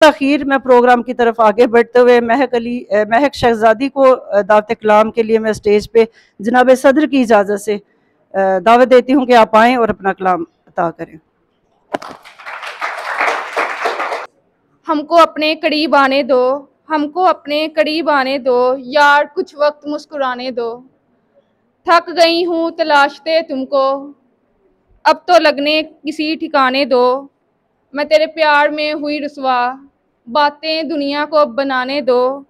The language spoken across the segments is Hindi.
आखिर मैं प्रोग्राम की तरफ आगे बढ़ते हुए महक शहजादी को दावत कलाम के लिए मैं स्टेज पे जनाब सदर की इजाज़त से दावत देती हूँ कि आप आएँ और अपना कलाम अता करें। हमको अपने करीब आने दो, हमको अपने करीब आने दो, यार कुछ वक्त मुस्कुराने दो। थक गई हूँ तलाशते तुमको, अब तो लगने किसी ठिकाने दो। मैं तेरे प्यार में हुई रुसवा, बातें दुनिया को बनाने दो।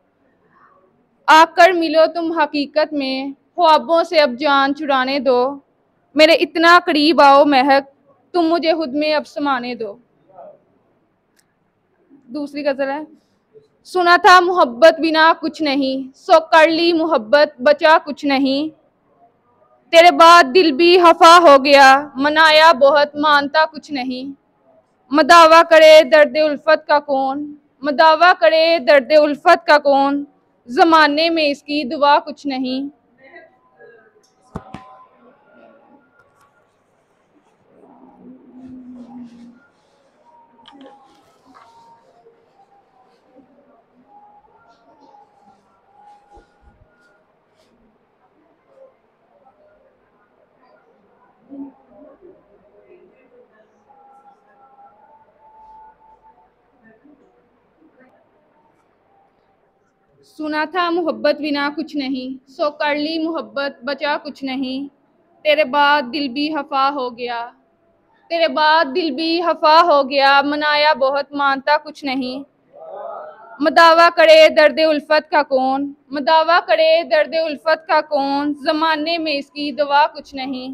आकर मिलो तुम हकीकत में, ख्वाबों से अब जान चुराने दो। मेरे इतना करीब आओ महक, तुम मुझे खुद में अब समाने दो। दूसरी गजल है। सुना था मोहब्बत बिना कुछ नहीं, सो कर ली मोहब्बत बचा कुछ नहीं। तेरे बाद दिल भी हफा हो गया, मनाया बहुत मानता कुछ नहीं। मदावा करे दर्द उल्फत का कौन, मदावा करे दर्द उल्फत का कौन, जमाने में इसकी दुआ कुछ नहीं। सुना था मोहब्बत बिना कुछ नहीं, सो कर ली मोहब्बत बचा कुछ नहीं। तेरे बाद दिल भी हफा हो गया, तेरे बाद दिल भी हफा हो गया, मनाया बहुत मानता कुछ नहीं। मदावा करे दर्द उल्फत का कौन, मदावा करे दर्द उल्फत का कौन, जमाने में इसकी दवा कुछ नहीं।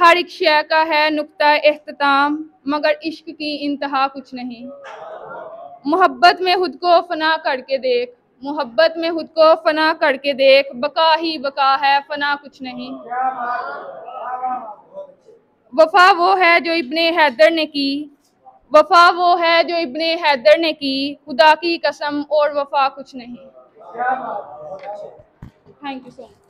हर एक शय का है नुक्ता इख्तिताम, मगर इश्क की इंतहा कुछ नहीं। मोहब्बत में खुद को फना करके देख, मोहब्बत में खुद को फना करके देख, बका ही बका है फना कुछ नहीं। वफा वो है जो इब्ने हैदर ने की, वफा वो है जो इब्ने हैदर ने की, खुदा की कसम और वफा कुछ नहीं। Thank you so much.